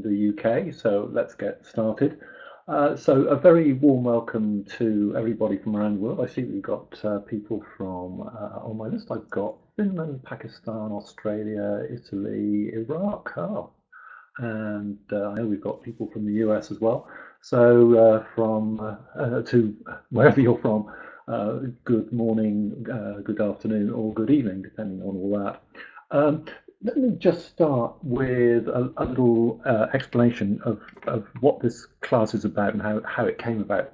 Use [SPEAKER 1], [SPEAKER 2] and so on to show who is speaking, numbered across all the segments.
[SPEAKER 1] the UK, so let's get started. So a very warm welcome to everybody from around the world. I see we've got people from, on my list, I've got Finland, Pakistan, Australia, Italy, Iraq, and I know we've got people from the US as well. So to wherever you're from, good morning, good afternoon, or good evening, depending on all that. Let me just start with a little explanation of what this class is about and how it came about.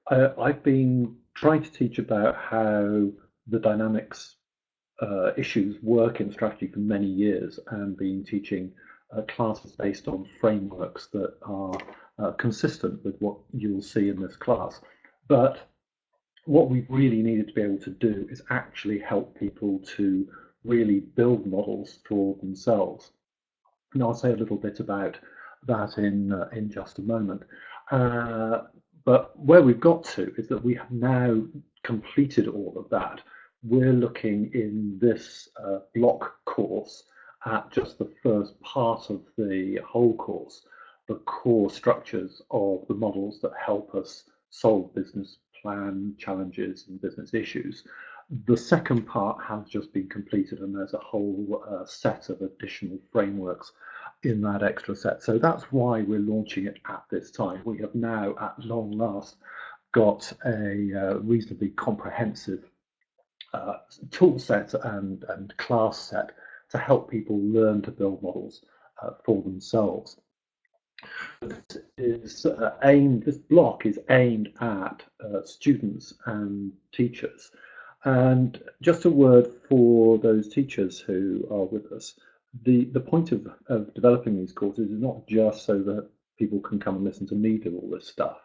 [SPEAKER 1] I've been trying to teach about how the dynamics issues work in strategy for many years, and been teaching classes based on frameworks that are consistent with what you'll see in this class. But what we really needed to be able to do is actually help people to really build models for themselves. And I'll say a little bit about that in just a moment. But where we've got to is that we have now completed all of that. We're looking in this block course at just the first part of the whole course, the core structures of the models that help us solve business plan challenges and business issues. The second part has just been completed, and there's a whole set of additional frameworks in that extra set. So that's why we're launching it at this time. We have now, at long last, got a reasonably comprehensive tool set and class set to help people learn to build models for themselves. This block is aimed at students and teachers. And just a word for those teachers who are with us. The point of developing these courses is not just so that people can come and listen to me do all this stuff.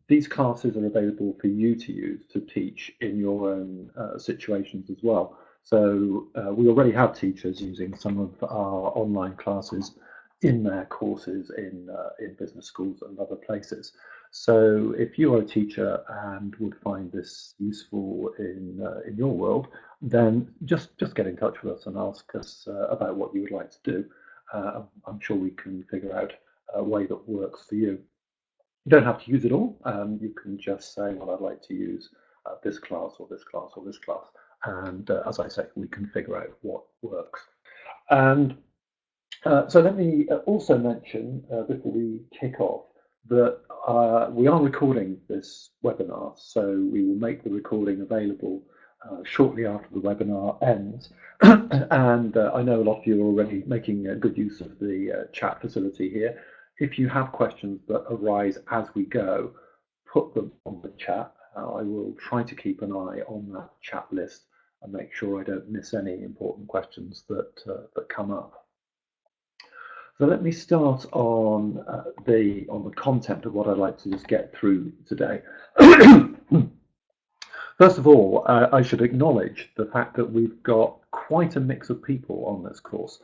[SPEAKER 1] These classes are available for you to use to teach in your own situations as well. So we already have teachers using some of our online classes in their courses in business schools and other places. So if you are a teacher and would find this useful in your world, then just get in touch with us and ask us about what you would like to do. I'm sure we can figure out a way that works for you. You don't have to use it all. You can just say, well, I'd like to use this class or this class or this class. And as I say, we can figure out what works. And so let me also mention, before we kick off, that we are recording this webinar, so we will make the recording available shortly after the webinar ends. And I know a lot of you are already making good use of the chat facility here. If you have questions that arise as we go, put them on the chat. I will try to keep an eye on that chat list and make sure I don't miss any important questions that come up. So let me start on the content of what I'd like to just get through today. First of all, I should acknowledge the fact that we've got quite a mix of people on this course.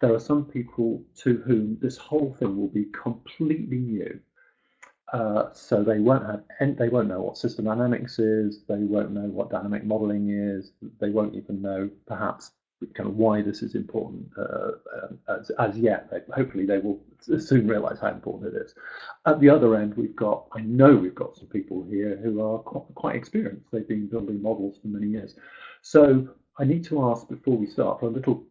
[SPEAKER 1] There are some people to whom this whole thing will be completely new. So they won't know what system dynamics is, they won't know what dynamic modeling is, they won't even know perhaps kind of why this is important as yet. Hopefully they will soon realize how important it is. At the other end, I know we've got some people here who are quite experienced. They've been building models for many years. So I need to ask before we start for a little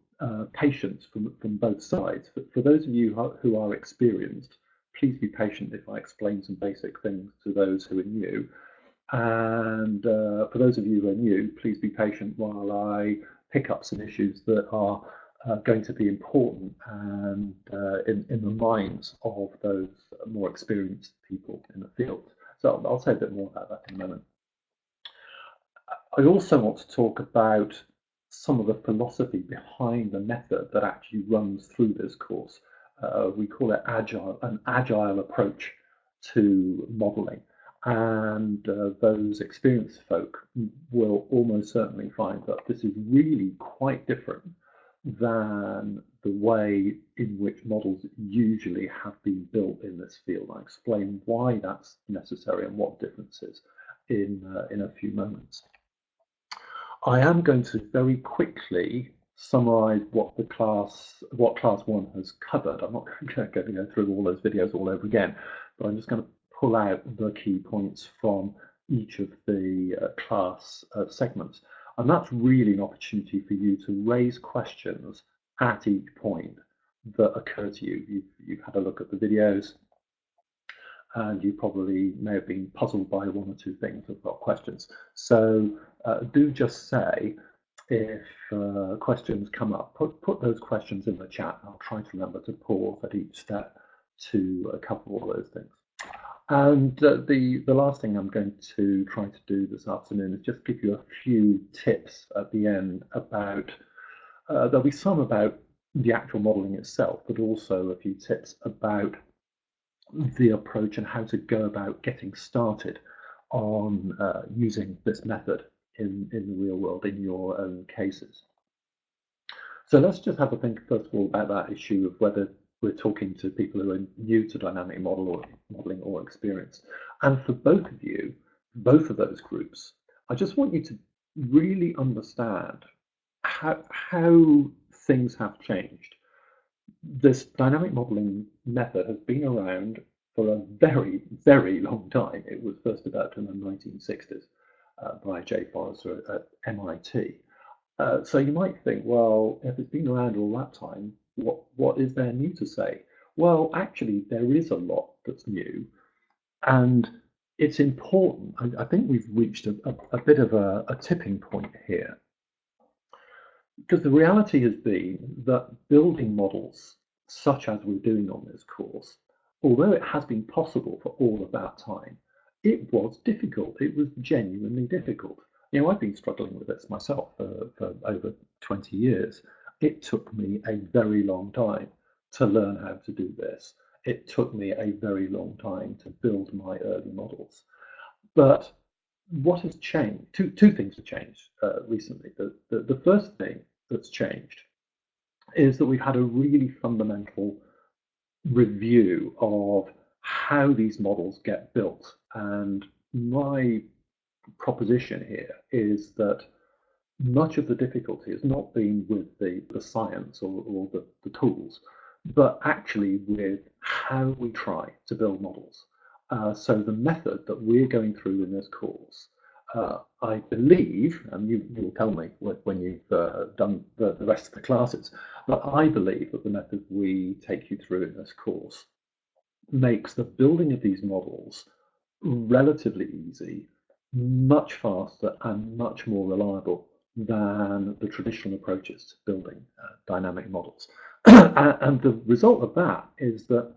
[SPEAKER 1] patience from both sides. For those of you who are experienced, please be patient if I explain some basic things to those who are new. And for those of you who are new, please be patient while I pick up some issues that are going to be important and in the minds of those more experienced people in the field. So I'll say a bit more about that in a moment. I also want to talk about some of the philosophy behind the method that actually runs through this course. We call it an agile approach to modeling. And those experienced folk will almost certainly find that this is really quite different than the way in which models usually have been built in this field. I'll explain why that's necessary and what differences in a few moments. I am going to very quickly summarize what class one has covered. I'm not going to go through all those videos all over again, but I'm just going to pull out the key points from each of the class segments. And that's really an opportunity for you to raise questions at each point that occur to you. You've had a look at the videos, and you probably may have been puzzled by one or two things, have got questions. So do just say, if questions come up, put those questions in the chat. I'll try to remember to pause at each step to cover all those things. And the last thing I'm going to try to do this afternoon is just give you a few tips at the end about, there'll be some about the actual modelling itself, but also a few tips about the approach and how to go about getting started on using this method in the real world in your own cases. So let's just have a think first of all about that issue of whether we're talking to people who are new to dynamic modeling or experienced. And for both of you, both of those groups, I just want you to really understand how things have changed. This dynamic modeling method has been around for a very, very long time. It was first developed in the 1960s by J. Forrester at MIT. So you might think, well, if it's been around all that time, what is there new to say? Well, actually, there is a lot that's new, and it's important. I think we've reached a bit of a tipping point here, because the reality has been that building models, such as we're doing on this course, although it has been possible for all of that time, it was difficult. It was genuinely difficult. You know, I've been struggling with this myself for over 20 years. It took me a very long time to learn how to do this. It took me a very long time to build my early models. But what has changed? Two things have changed recently. The first thing that's changed is that we've had a really fundamental review of how these models get built. And my proposition here is that much of the difficulty has not been with the science or the tools, but actually with how we try to build models. So the method that we're going through in this course, I believe, and you will tell me when you've done the rest of the classes, but I believe that the method we take you through in this course makes the building of these models relatively easy, much faster and much more reliable than the traditional approaches to building dynamic models. And the result of that is that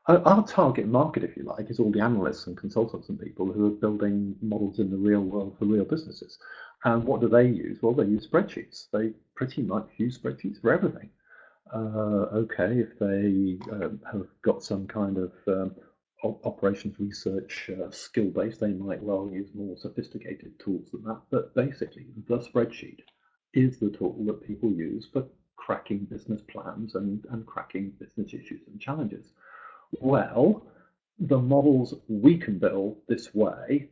[SPEAKER 1] our target market, if you like, is all the analysts and consultants and people who are building models in the real world for real businesses. And what do they use? Well, they use spreadsheets. They pretty much use spreadsheets for everything. Okay, if they have got some kind of operations research skill base, they might well use more sophisticated tools than that. But basically, the spreadsheet is the tool that people use for cracking business plans and cracking business issues and challenges. Well, the models we can build this way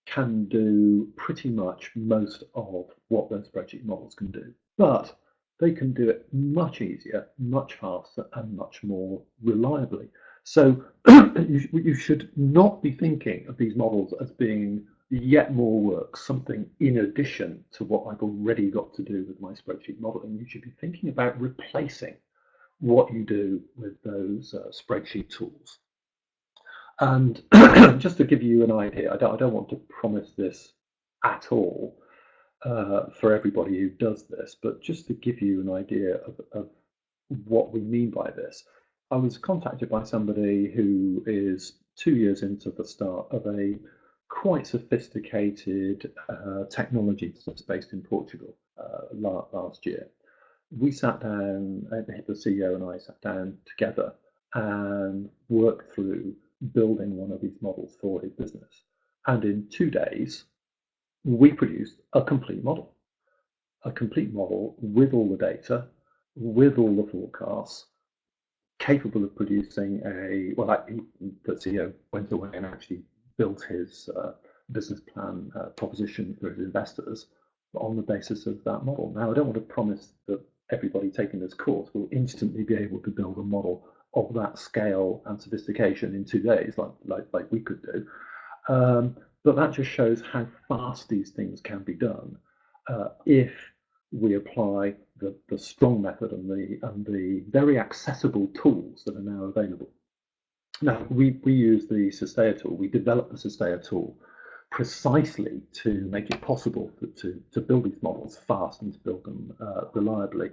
[SPEAKER 1] can do pretty much most of what those spreadsheet models can do, but they can do it much easier, much faster, and much more reliably. So you should not be thinking of these models as being yet more work, something in addition to what I've already got to do with my spreadsheet modeling. You should be thinking about replacing what you do with those spreadsheet tools. And just to give you an idea, I don't want to promise this at all for everybody who does this, but just to give you an idea of what we mean by this, I was contacted by somebody who is 2 years into the start of a quite sophisticated technology that's based in Portugal last year. We sat down, the CEO and I sat down together and worked through building one of these models for his business. And in 2 days, we produced a complete model with all the data, with all the forecasts, capable of producing the CEO went away and actually built his business plan proposition for his investors on the basis of that model. Now, I don't want to promise that everybody taking this course will instantly be able to build a model of that scale and sophistication in 2 days, like we could do. But that just shows how fast these things can be done if we apply the strong method and the very accessible tools that are now available. Now, we use the Sustaia tool. We developed the Sustaia tool precisely to make it possible to build these models fast and to build them reliably.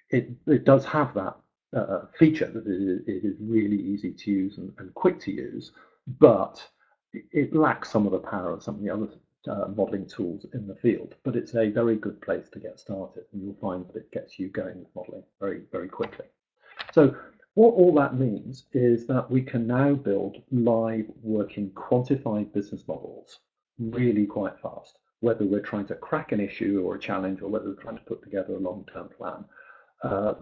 [SPEAKER 1] It does have that feature that it is really easy to use and quick to use, but it lacks some of the power of some of the other modeling tools in the field. But it's a very good place to get started, and you'll find that it gets you going with modeling very, very quickly. So what all that means is that we can now build live working quantified business models really quite fast, whether we're trying to crack an issue or a challenge, or whether we're trying to put together a long-term plan.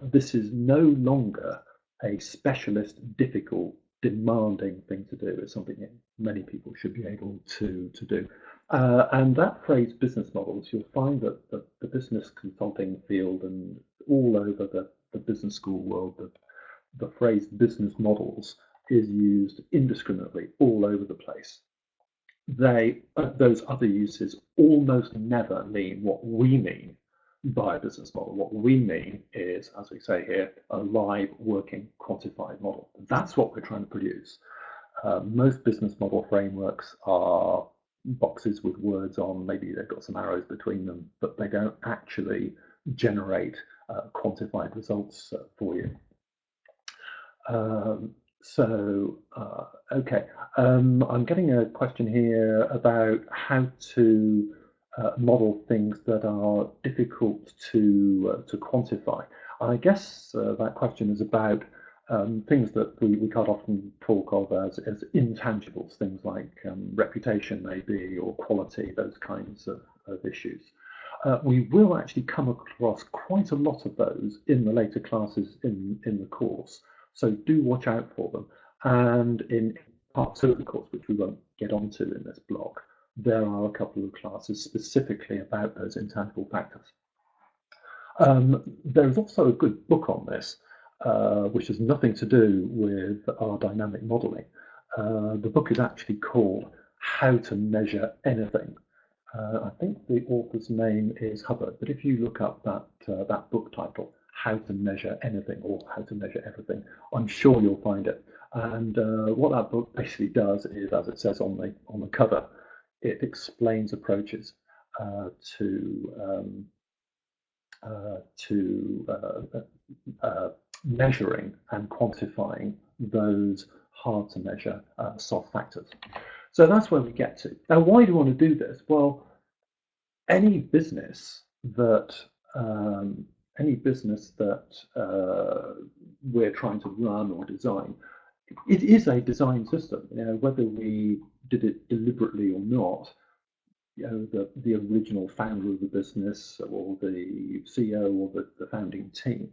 [SPEAKER 1] This is no longer a specialist, difficult, demanding thing to do. It's something that many people should be able to do. And that phrase business models, you'll find that the business consulting field and all over the business school world, the phrase business models is used indiscriminately all over the place. Those other uses almost never mean what we mean by a business model. What we mean is, as we say here, a live working quantified model. That's what we're trying to produce. Most business model frameworks are boxes with words on, maybe they've got some arrows between them, but they don't actually generate quantified results for you. Okay, I'm getting a question here about how to model things that are difficult to quantify. I guess that question is about things that we quite often talk of as intangibles, things like reputation maybe, or quality, those kinds of issues. We will actually come across quite a lot of those in the later classes in the course. So do watch out for them. And in part 2 of the course, which we won't get onto in this block, there are a couple of classes specifically about those intangible factors. There is also a good book on this, which has nothing to do with our dynamic modeling. The book is actually called How to Measure Anything. I think the author's name is Hubbard, but if you look up that book title, How to Measure Anything or How to Measure Everything, I'm sure you'll find it. And what that book basically does is, as it says on the cover, it explains approaches to measuring and quantifying those hard to measure soft factors. So that's where we get to. Now, why do we want to do this? Well, any business that we're trying to run or design, it is a design system. You know, whether we did it deliberately or not, you know, the original founder of the business or the CEO or the founding team,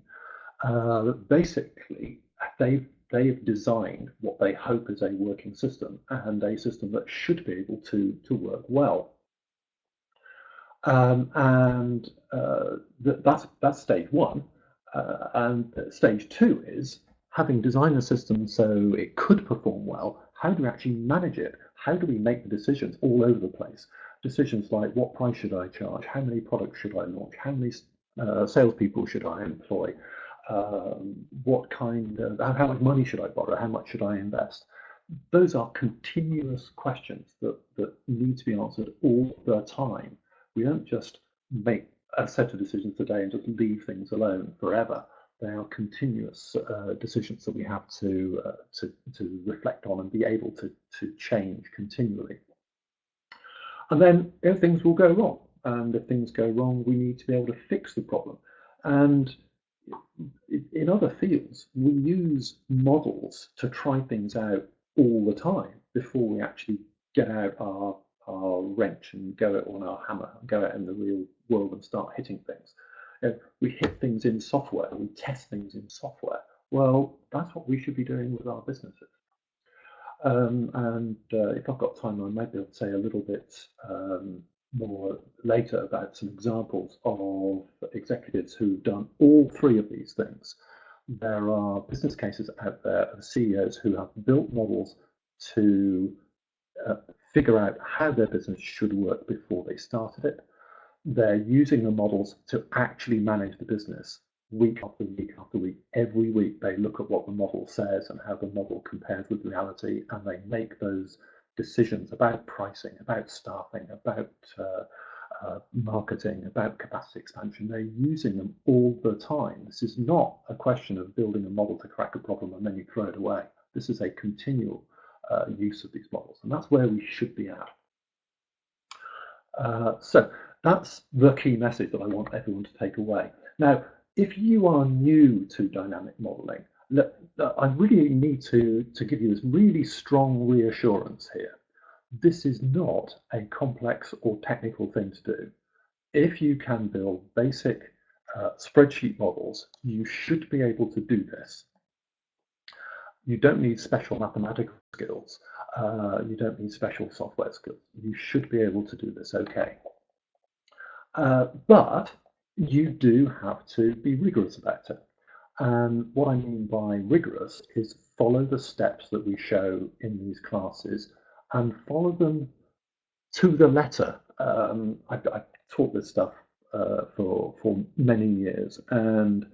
[SPEAKER 1] basically they've designed what they hope is a working system, and a system that should be able to work well. That's stage one. And stage two is, having designed the system so it could perform well, how do we actually manage it? How do we make the decisions all over the place? Decisions like, what price should I charge? How many products should I launch? How many salespeople should I employ? What kind of, how much money should I borrow? How much should I invest? Those are continuous questions that need to be answered all the time. We don't just make a set of decisions today and just leave things alone forever. They are continuous decisions that we have to reflect on and be able to change continually. And then if things will go wrong, and if things go wrong, we need to be able to fix the problem. And in other fields, we use models to try things out all the time before we actually get out our wrench and go it on our hammer, go out in the real world and start hitting things. You know, we hit things in software, we test things in software. Well, that's what we should be doing with our businesses. And if I've got time, I might be able to say a little bit more later about some examples of executives who've done all three of these things. There are business cases out there of CEOs who have built models to uh, figure out how their business should work before they started it. They're using the models to actually manage the business week after week after week. Every week they look at what the model says and how the model compares with reality, and they make those decisions about pricing, about staffing, about marketing, about capacity expansion. They're using them all the time. This is not a question of building a model to crack a problem and then you throw it away. This is a continual use of these models, and that's where we should be at. So that's the key message that I want everyone to take away. Now, if you are new to dynamic modeling, I really need to give you this really strong reassurance here. This is not a complex or technical thing to do. If you can build basic spreadsheet models, you should be able to do this. You don't need special mathematical skills. You don't need special software skills. You should be able to do this okay. But you do have to be rigorous about it. And what I mean by rigorous is follow the steps that we show in these classes and follow them to the letter. I've taught this stuff for many years, and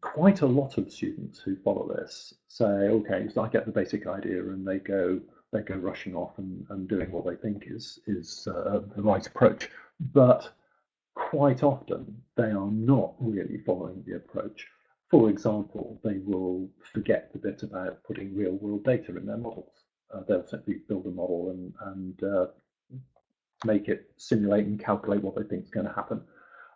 [SPEAKER 1] quite a lot of students who follow this say, okay, so I get the basic idea, and they go rushing off and doing what they think is the right approach. But quite often they are not really following the approach. For example, they will forget the bit about putting real world data in their models. They'll simply build a model and make it simulate and calculate what they think is going to happen,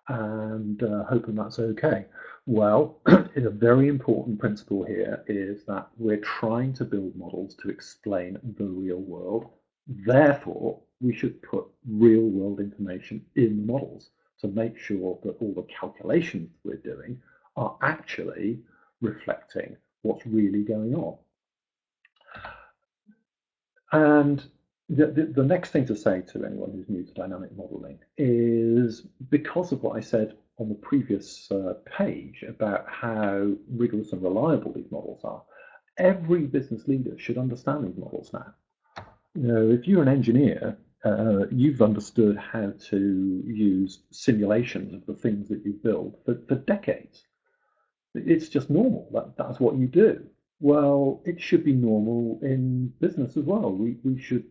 [SPEAKER 1] and hoping that's okay. Well, a very important principle here is that we're trying to build models to explain the real world. Therefore, we should put real world information in the models to make sure that all the calculations we're doing are actually reflecting what's really going on. And the next thing to say to anyone who's new to dynamic modeling is, because of what I said on the previous page about how rigorous and reliable these models are, every business leader should understand these models now. You know, if you're an engineer, you've understood how to use simulations of the things that you build for decades. It's just normal. That's what you do. Well, it should be normal in business as well. We should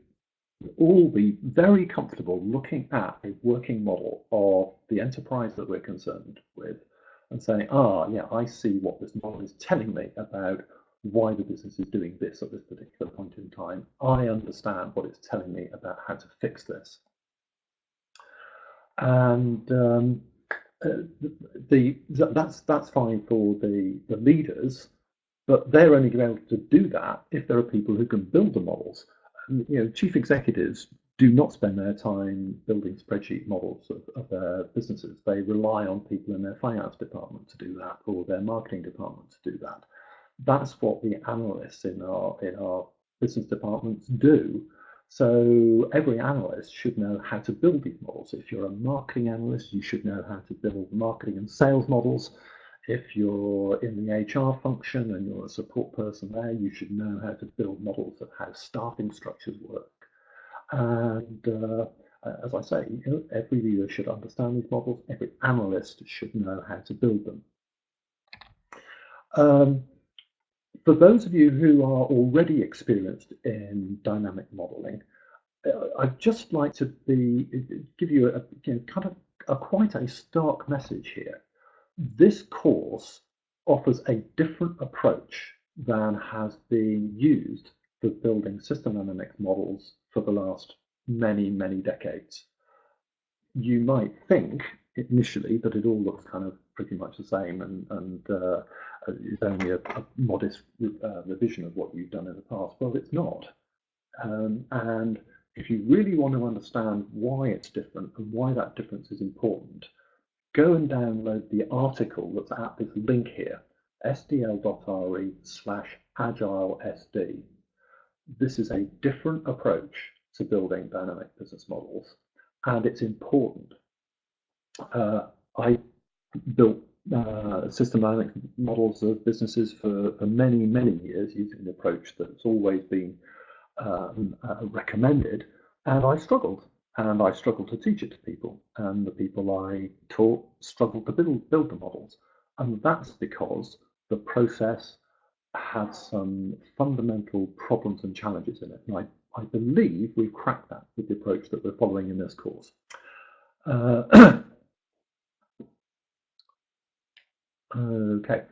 [SPEAKER 1] all be very comfortable looking at a working model of the enterprise that we're concerned with and saying, yeah, I see what this model is telling me about why the business is doing this at this particular point in time. I understand what it's telling me about how to fix this. And that's fine for the leaders, but they're only going to be able to do that if there are people who can build the models. And, you know, chief executives do not spend their time building spreadsheet models of their businesses. They rely on people in their finance department to do that, or their marketing department to do that. That's what the analysts in our business departments do. So every analyst should know how to build these models. If you're a marketing analyst, you should know how to build marketing and sales models. If you're in the HR function and you're a support person there, you should know how to build models of how staffing structures work. And as I say, you know, every leader should understand these models. Every analyst should know how to build them. For those of you who are already experienced in dynamic modeling, I'd just like to give you a kind of quite a stark message here. This course offers a different approach than has been used for building system dynamics models for the last many, many decades. You might think initially that it all looks kind of pretty much the same, and it's only a modest revision of what you've done in the past. Well, it's not. And if you really want to understand why it's different and why that difference is important, go and download the article that's at this link here, sdl.re/agilesd. This is a different approach to building dynamic business models. and it's important. I built systematic models of businesses for many, many years using an approach that's always been recommended, and I struggled. And I struggled to teach it to people, and the people I taught struggled to build the models. And that's because the process had some fundamental problems and challenges in it. And I believe we've cracked that with the approach that we're following in this course. Okay.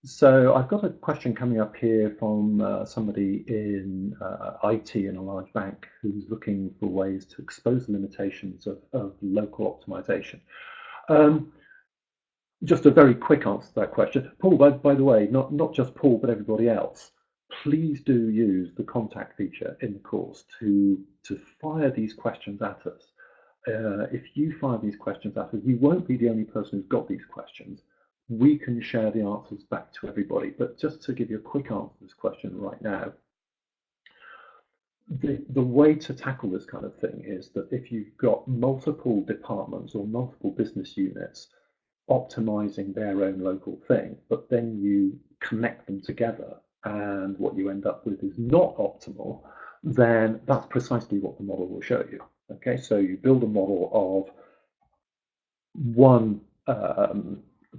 [SPEAKER 1] So I've got a question coming up here from somebody in IT in a large bank who's looking for ways to expose the limitations of local optimization. Just a very quick answer to that question. Paul, by the way, not just Paul, but everybody else, please do use the contact feature in the course to fire these questions at us. If you fire these questions at us, you won't be the only person who's got these questions. We can share the answers back to everybody. But just to give you a quick answer to this question right now, the way to tackle this kind of thing is that if you've got multiple departments or multiple business units optimizing their own local thing, but then you connect them together and what you end up with is not optimal, then that's precisely what the model will show you. Okay, so you build a model of one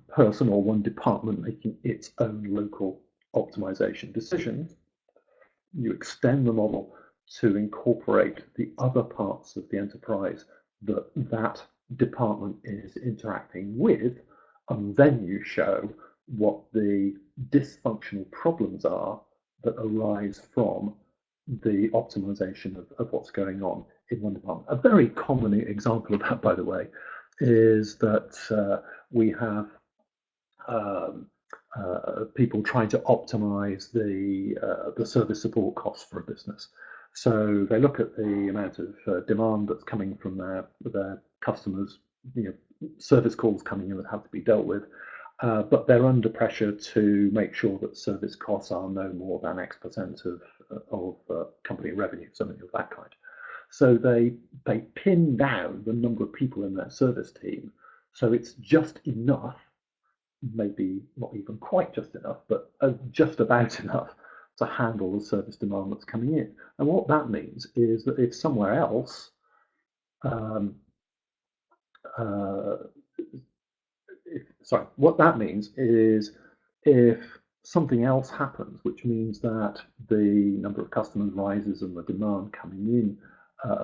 [SPEAKER 1] person or one department making its own local optimization decisions. You extend the model to incorporate the other parts of the enterprise that that department is interacting with, and then you show what the dysfunctional problems are that arise from the optimization of what's going on in one department. A very common example of that, by the way, is that we have people trying to optimize the service support costs for a business. So they look at the amount of demand that's coming from their customers, service calls coming in that have to be dealt with, but they're under pressure to make sure that service costs are no more than X% of company revenue, something of that kind. So they pin down the number of people in their service team, so it's just enough, maybe not even quite just enough, but just about enough to handle the service demand that's coming in. And what that means is that if somewhere else, what that means is if something else happens, which means that the number of customers rises and the demand coming in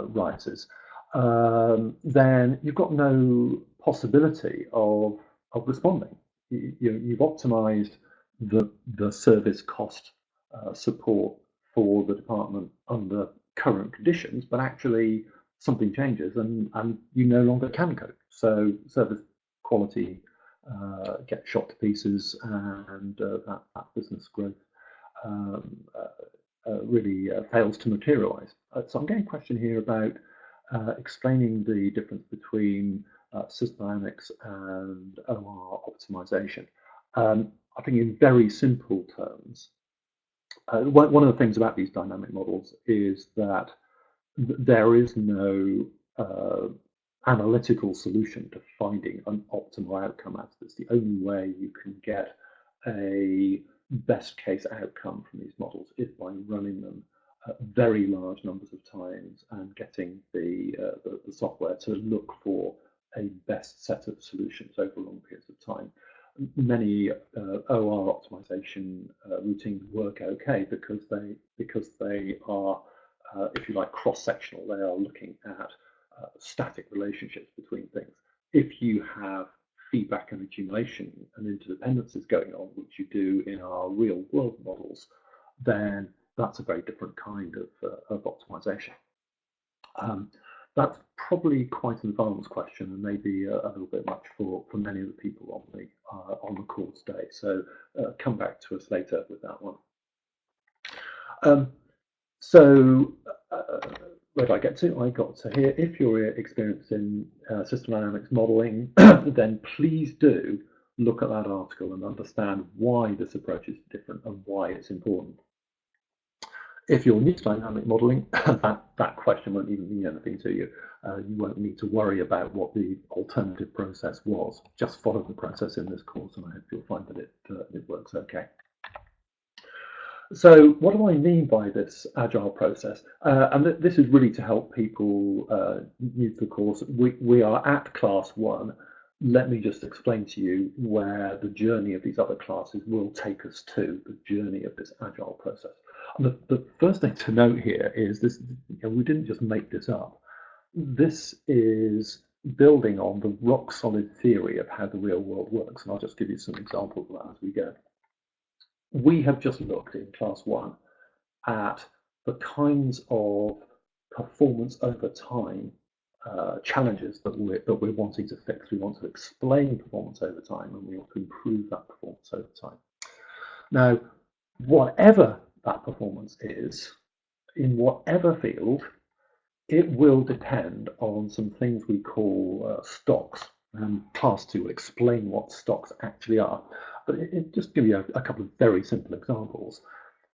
[SPEAKER 1] rises, then you've got no possibility of responding. You've optimized the service cost support for the department under current conditions, but actually something changes and you no longer can cope. So service quality gets shot to pieces, and that business growth really fails to materialize. So I'm getting a question here about explaining the difference between system dynamics and OR optimization. I think in very simple terms, one of the things about these dynamic models is that there is no analytical solution to finding an optimal outcome out of this. The only way you can get a best case outcome from these models is by running them very large numbers of times and getting the software to look for a best set of solutions over long periods of time. Many OR optimization routines work okay because they are, if you like, cross-sectional. They are looking at static relationships between things. If you have feedback and accumulation and interdependencies going on, which you do in our real world models, then that's a very different kind of optimization. That's probably quite an advanced question and maybe a little bit much for many of the people on the call today. So come back to us later with that one. Where did I get to? I got to here. If you're experienced in system dynamics modeling, then please do look at that article and understand why this approach is different and why it's important. If you're new to dynamic modelling, that question won't even mean anything to you. You won't need to worry about what the alternative process was. Just follow the process in this course, and I hope you'll find that it works okay. So what do I mean by this agile process? And this is really to help people new to the course. We are at class 1. Let me just explain to you where the journey of these other classes will take us to, the journey of this agile process. And the first thing to note here is this, we didn't just make this up. This is building on the rock solid theory of how the real world works. And I'll just give you some examples of that as we go. We have just looked in class 1 at the kinds of performance over time challenges that we're wanting to fix. We want to explain performance over time, and we want to improve that performance over time. Now, whatever that performance is, in whatever field, it will depend on some things we call stocks. And class 2 will explain what stocks actually are. But it just give you a couple of very simple examples.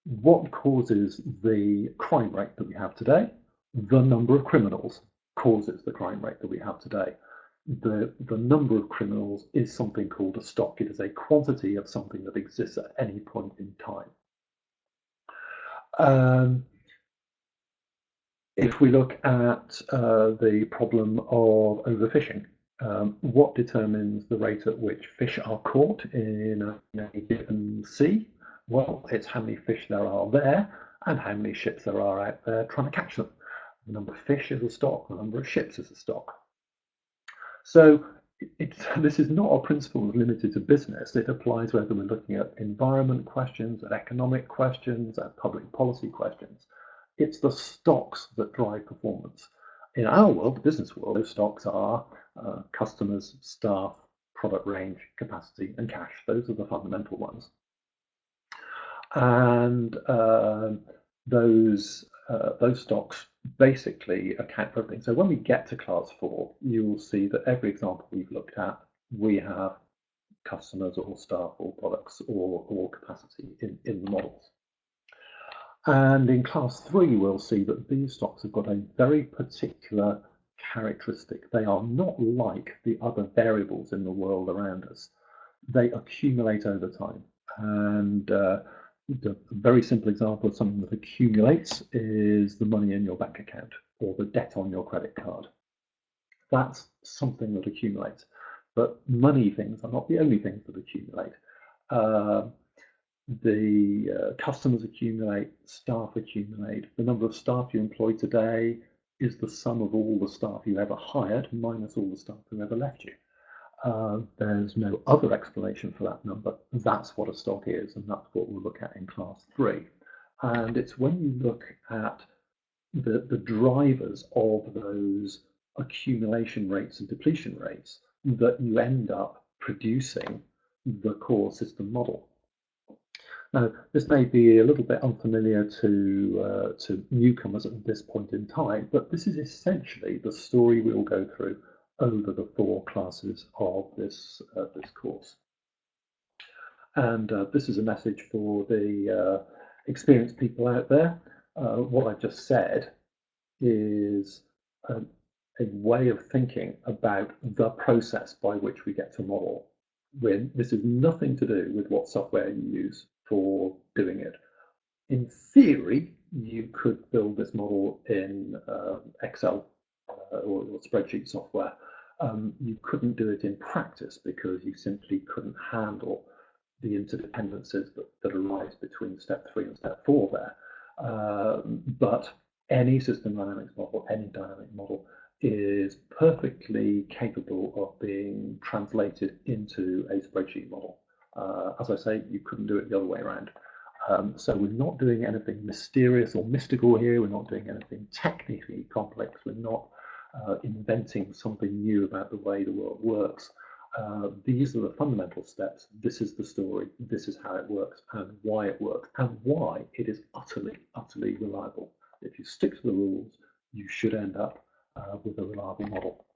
[SPEAKER 1] What causes the crime rate that we have today? The number of criminals causes the crime rate that we have today. The number of criminals is something called a stock. It is a quantity of something that exists at any point in time. If we look at the problem of overfishing, what determines the rate at which fish are caught in a given sea? Well, it's how many fish there are there and how many ships there are out there trying to catch them. The number of fish is a stock, the number of ships is a stock. So this is not a principle limited to business. It applies whether we're looking at environment questions, at economic questions, at public policy questions. It's the stocks that drive performance. In our world, the business world, those stocks are customers, staff, product range, capacity, and cash. Those are the fundamental ones. And those stocks basically account for everything. So when we get to class 4, you'll see that every example we've looked at, we have customers or staff or products or capacity in the models. And in class 3, we'll see that these stocks have got a very particular characteristic. They are not like the other variables in the world around us. They accumulate over time. And a very simple example of something that accumulates is the money in your bank account or the debt on your credit card. That's something that accumulates. But money things are not the only things that accumulate. The customers accumulate, staff accumulate. The number of staff you employ today is the sum of all the staff you ever hired minus all the staff who ever left you. There's no other explanation for that number. That's what a stock is, and that's what we'll look at in class 3. And it's when you look at the drivers of those accumulation rates and depletion rates that you end up producing the core system model. Now, this may be a little bit unfamiliar to newcomers at this point in time, but this is essentially the story we'll go through over the 4 classes of this course. And this is a message for the experienced people out there. What I've just said is a way of thinking about the process by which we get to model. This has nothing to do with what software you use for doing it. In theory, you could build this model in Excel or spreadsheet software. You couldn't do it in practice because you simply couldn't handle the interdependencies that arise between step 3 and step 4 there. But any system dynamics model, any dynamic model, is perfectly capable of being translated into a spreadsheet model. As I say, you couldn't do it the other way around. So we're not doing anything mysterious or mystical here. We're not doing anything technically complex. We're not inventing something new about the way the world works. These are the fundamental steps. This is the story. This is how it works and why it works and why it is utterly, utterly reliable. If you stick to the rules, you should end up with a reliable model.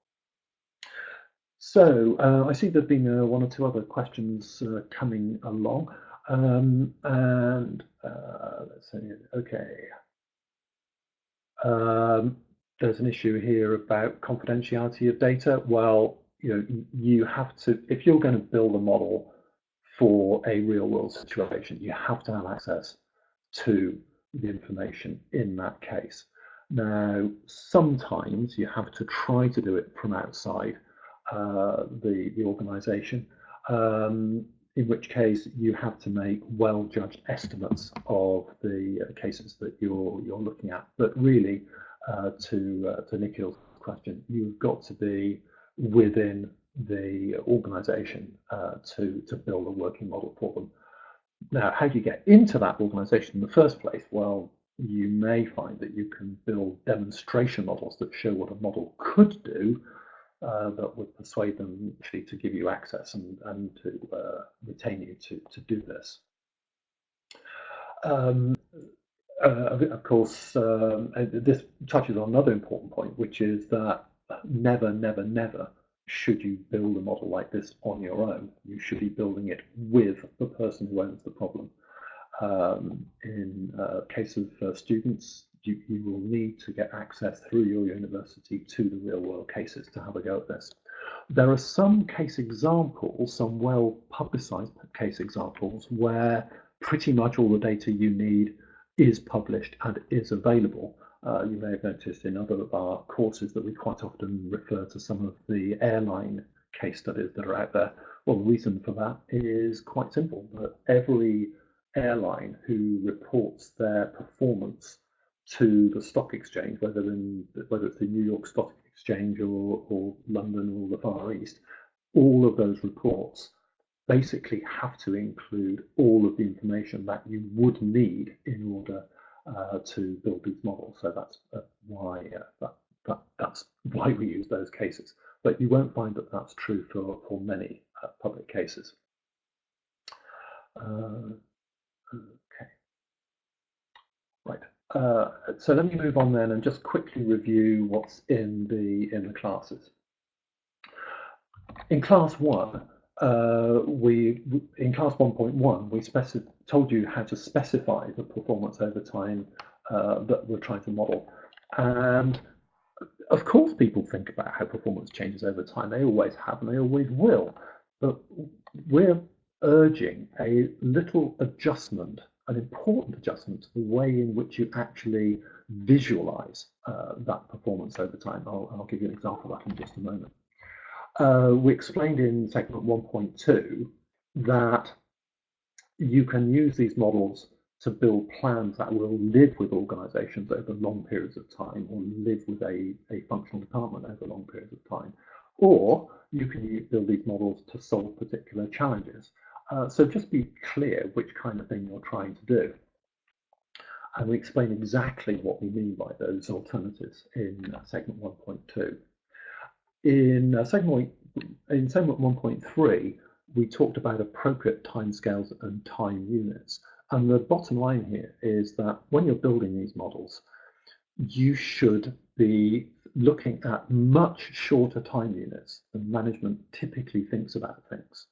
[SPEAKER 1] So I see there have been 1 or 2 other questions coming along. Let's see, okay. There's an issue here about confidentiality of data. Well, you have to, if you're going to build a model for a real world situation, you have to have access to the information in that case. Now, sometimes you have to try to do it from outside the organization, in which case you have to make well-judged estimates of the cases that you're looking at. But really, to Nikhil's question, you've got to be within the organization to build a working model for them. Now, how do you get into that organization in the first place? Well, you may find that you can build demonstration models that show what a model could do, that would persuade them actually to give you access and to retain you to do this. Of course, this touches on another important point, which is that never, never, never should you build a model like this on your own. You should be building it with the person who owns the problem. In case of students, you will need to get access through your university to the real world cases to have a go at this. There are some case examples, some well publicized case examples, where pretty much all the data you need is published and is available. You may have noticed in other of our courses that we quite often refer to some of the airline case studies that are out there. Well, the reason for that is quite simple, that every airline who reports their performance to the stock exchange, whether it's the New York Stock Exchange or London or the Far East, all of those reports basically have to include all of the information that you would need in order to build these models. So that's why that's why we use those cases. But you won't find that that's true for many public cases. Okay, right. So let me move on then and just quickly review what's in the classes. In class 1, in class 1.1 we told you how to specify the performance over time that we're trying to model, and of course people think about how performance changes over time. They always have and they always will, but we're urging a little adjustment, an important adjustment to the way in which you actually visualize that performance over time. I'll give you an example of that in just a moment. We explained in segment 1.2 that you can use these models to build plans that will live with organizations over long periods of time, or live with a functional department over long periods of time. Or you can build these models to solve particular challenges. So just be clear which kind of thing you're trying to do. And we explain exactly what we mean by those alternatives in segment 1.2. In segment 1.3, we talked about appropriate timescales and time units. And the bottom line here is that when you're building these models, you should be looking at much shorter time units than management typically thinks about things.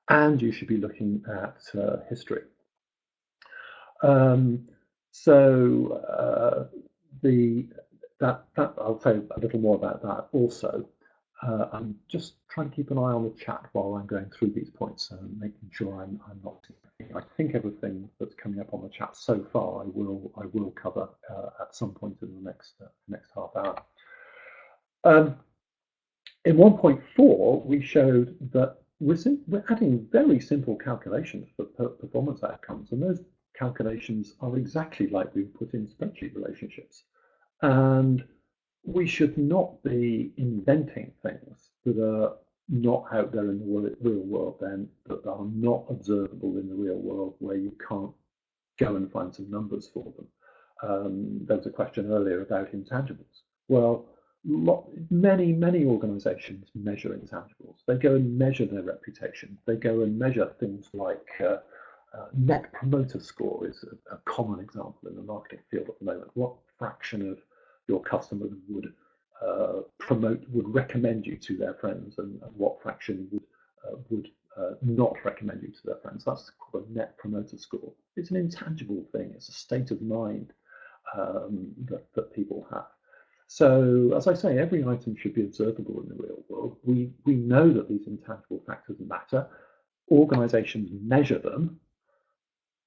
[SPEAKER 1] And you should be looking at history. I'll say a little more about that also. I'm just trying to keep an eye on the chat while I'm going through these points and making sure I'm not. I think everything that's coming up on the chat so far I will cover at some point in the next half hour. In 1.4, we showed that we're adding very simple calculations for performance outcomes, and those calculations are exactly like we put in spreadsheet relationships. And we should not be inventing things that are not out there in the real world, then, that are not observable in the real world, where you can't go and find some numbers for them. There was a question earlier about intangibles. Well, many organizations measure intangibles. They go and measure their reputation. They go and measure things like net promoter score is a common example in the marketing field at the moment. What fraction of your customers would recommend you to their friends, and what fraction would not recommend you to their friends? That's called a net promoter score. It's an intangible thing. It's a state of mind. that people have. So, as I say, every item should be observable in the real world. We know that these intangible factors matter. Organizations measure them.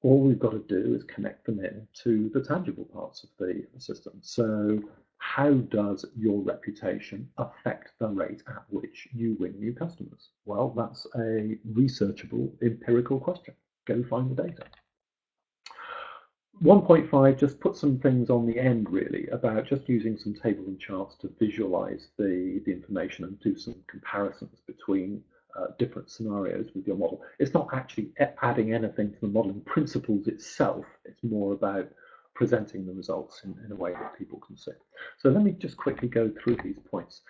[SPEAKER 1] All we've got to do is connect them in to the tangible parts of the system. So, how does your reputation affect the rate at which you win new customers? Well, that's a researchable, empirical question. Go find the data. 1.5 just put some things on the end, really, about just using some tables and charts to visualize the information and do some comparisons between different scenarios with your model. It's not actually adding anything to the modeling principles itself. It's more about presenting the results in a way that people can see. So let me just quickly go through these points.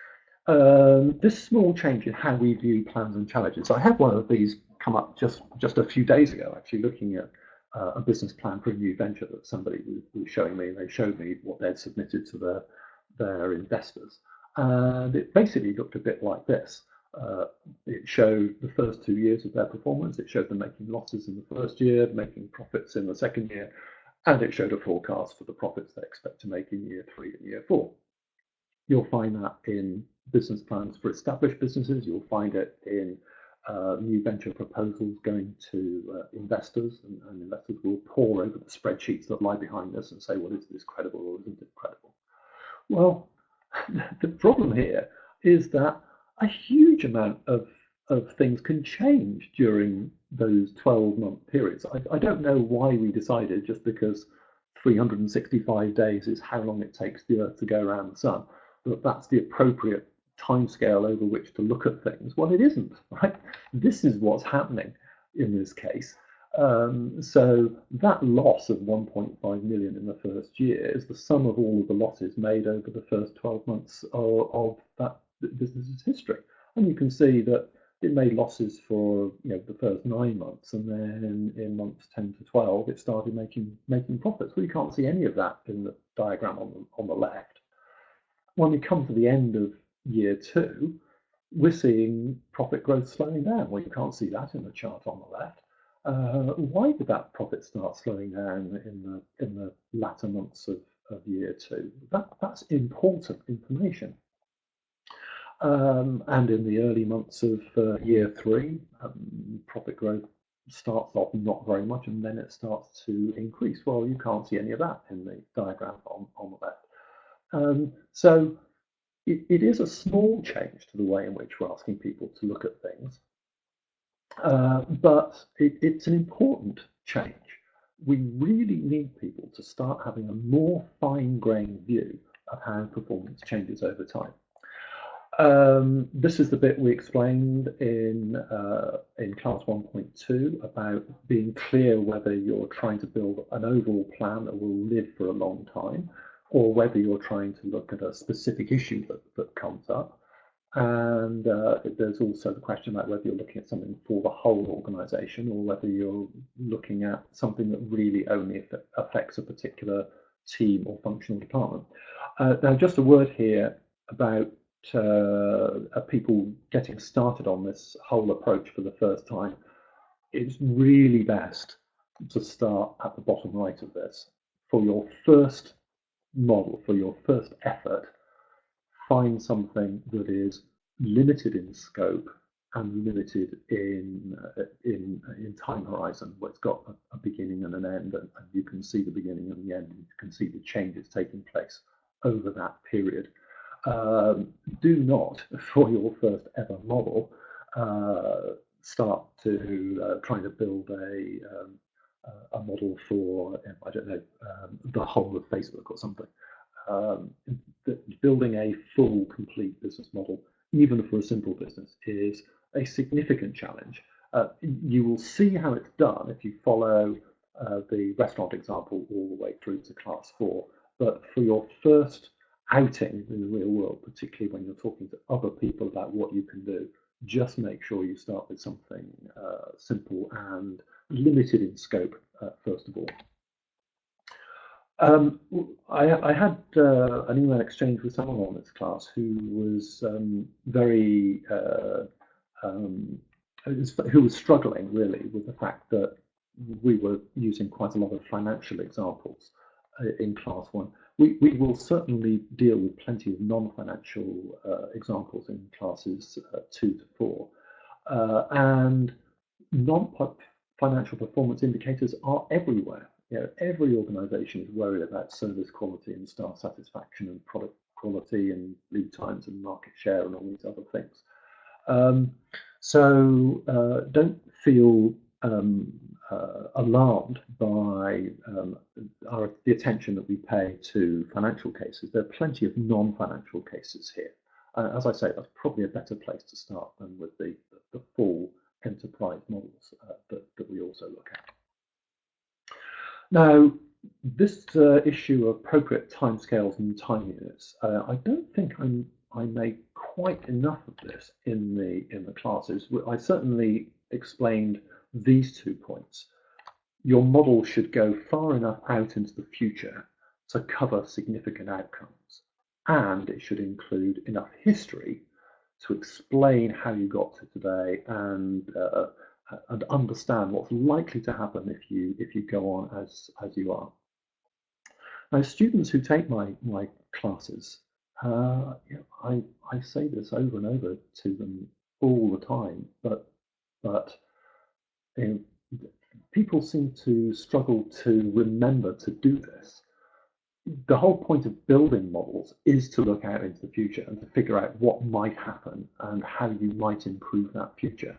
[SPEAKER 1] This small change in how we view plans and challenges. I had one of these come up just a few days ago, actually, looking at a business plan for a new venture that somebody was showing me. They showed me what they'd submitted to their investors. And it basically looked a bit like this. It showed the first 2 years of their performance. It showed them making losses in the first year, making profits in the second year, and it showed a forecast for the profits they expect to make in year 3 and year 4. You'll find that in business plans for established businesses. You'll find it in new venture proposals going to investors, and investors will pore over the spreadsheets that lie behind this and say, well, is this credible or isn't it credible? Well, the problem here is that a huge amount of things can change during those 12-month periods. I don't know why we decided, just because 365 days is how long it takes the Earth to go around the sun, that that's the appropriate timescale over which to look at things. Well, it isn't, right? This is what's happening in this case. So that loss of 1.5 million in the first year is the sum of all of the losses made over the first 12 months of that business's history. And you can see that it made losses for the first 9 months, and then in months 10 to 12 it started making profits. Well, you can't see any of that in the diagram on the left. When we come to the end of year 2, we're seeing profit growth slowing down. Well, you can't see that in the chart on the left. Why did that profit start slowing down in the latter months of year 2? That's important information. And in the early months of year 3, profit growth starts off not very much, and then it starts to increase. Well, you can't see any of that in the diagram on the left. So it is a small change to the way in which we're asking people to look at things, but it's an important change. We really need people to start having a more fine-grained view of how performance changes over time. This is the bit we explained in class 1.2 about being clear whether you're trying to build an overall plan that will live for a long time, or whether you're trying to look at a specific issue that comes up. And there's also the question about whether you're looking at something for the whole organization, or whether you're looking at something that really only affects a particular team or functional department. Now, just a word here about people getting started on this whole approach for the first time. It's really best to start at the bottom right of this. For your first model, for your first effort, find something that is limited in scope and limited in time horizon, where it's got a beginning and an end, and you can see the beginning and the end, and you can see the changes taking place over that period. Do not, for your first ever model, start to trying to build a model for, I don't know, the whole of Facebook or something. Building a full, complete business model, even for a simple business, is a significant challenge. You will see how it's done if you follow the restaurant example all the way through to class 4. But for your first outing in the real world, particularly when you're talking to other people about what you can do, just make sure you start with something simple and limited in scope, first of all. I had an email exchange with someone on this class who was who was struggling really with the fact that we were using quite a lot of financial examples in class 1. We will certainly deal with plenty of non-financial examples in classes 2 to 4. And non-financial performance indicators are everywhere. Every organisation is worried about service quality and staff satisfaction and product quality and lead times and market share and all these other things. So don't feel alarmed by the attention that we pay to financial cases. There are plenty of non-financial cases here. As I say, that's probably a better place to start than with the full enterprise models that we also look at. Now, this issue of appropriate timescales and time units, I don't think I made quite enough of this in the classes. I certainly explained these 2 points. Your model should go far enough out into the future to cover significant outcomes, and it should include enough history to explain how you got to today and understand what's likely to happen if you go on as you are. Now, students who take my classes, I say this over and over to them all the time, but people seem to struggle to remember to do this. The whole point of building models is to look out into the future and to figure out what might happen and how you might improve that future.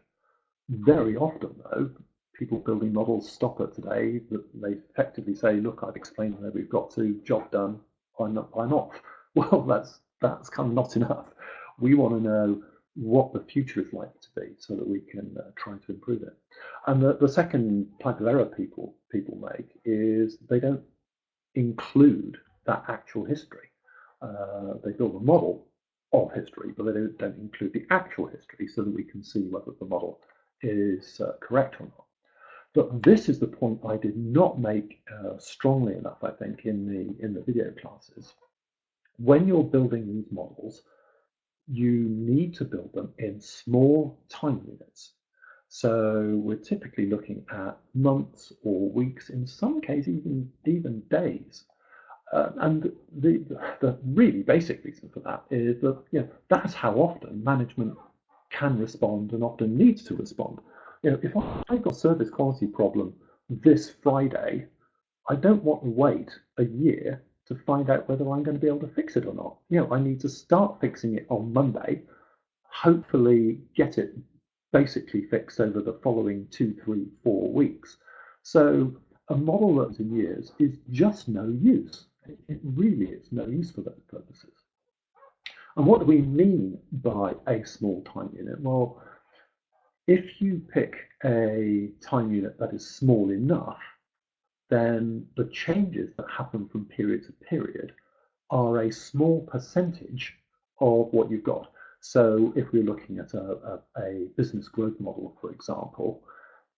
[SPEAKER 1] Very often, though, people building models stop at today. They effectively say, "Look, I've explained where we've got to. Job done. I'm off." Well, that's kind of not enough. We want to know what the future is likely to be so that we can try to improve it. And the second type of error people make is they don't include that actual history. They build a model of history, but they don't include the actual history so that we can see whether the model is correct or not. But this is the point I did not make strongly enough, I think, in the video classes. When you're building these models, you need to build them in small time units. So we're typically looking at months or weeks, in some cases even days. And the really basic reason for that is that that's how often management can respond and often needs to respond. If I've got a service quality problem this Friday, I don't want to wait a year to find out whether I'm going to be able to fix it or not. I need to start fixing it on Monday, hopefully get it basically fixed over the following 2, 3, 4 weeks. So a model that's in years is just no use. It really is no use for those purposes. And what do we mean by a small time unit? Well, if you pick a time unit that is small enough, then the changes that happen from period to period are a small percentage of what you've got. So if we're looking at a business growth model, for example,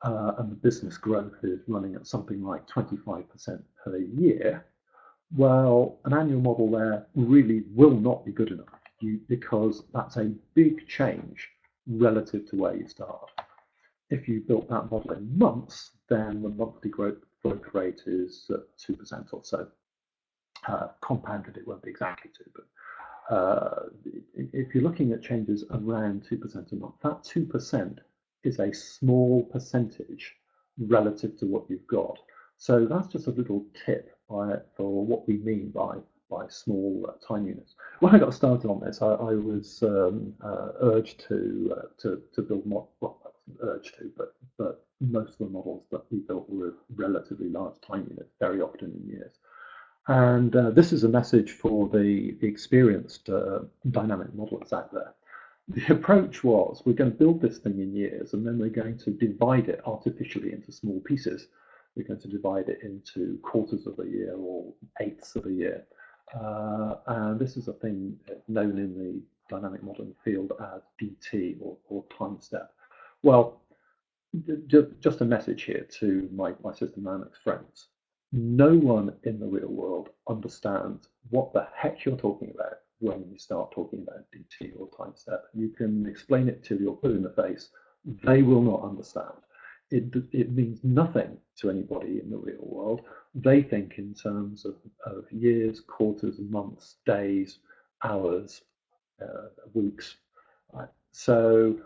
[SPEAKER 1] and the business growth is running at something like 25% per year, well, an annual model there really will not be good enough because that's a big change relative to where you start. If you built that model in months, then the monthly growth rate is 2% or so. Compounded, it won't be exactly 2, but if you're looking at changes around 2% a month, that 2% is a small percentage relative to what you've got. So that's just a little tip for what we mean by small time units. When I got started on this, I was urged to build well, I wasn't urged to, but most of the models that we built were relatively large time units, very often in years. And this is a message for the experienced dynamic modelers out there. The approach was, we're going to build this thing in years, and then we're going to divide it artificially into small pieces. We're going to divide it into quarters of a year or eighths of a year. And this is a thing known in the dynamic modeling field as DT or time step. Well, just a message here to my system dynamics friends. No one in the real world understands what the heck you're talking about when you start talking about DT or time step. You can explain it till you're blue in the face. They will not understand. it means nothing to anybody in the real world. They think in terms of years, quarters, months, days, hours, weeks. Right? So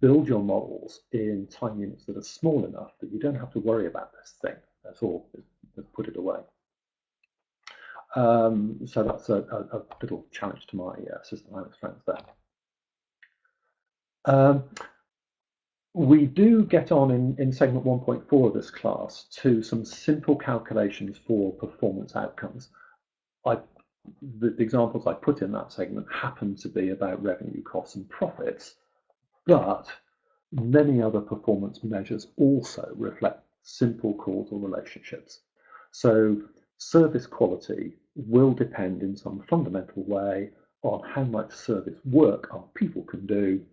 [SPEAKER 1] build your models in time units that are small enough that you don't have to worry about this thing. That's all. Just put it away. So that's a little challenge to my system analyst friends there. We do get on in segment 1.4 of this class to some simple calculations for performance outcomes. The examples I put in that segment happen to be about revenue, costs, and profits, but many other performance measures also reflect simple causal relationships. So service quality will depend in some fundamental way on how much service work our people can do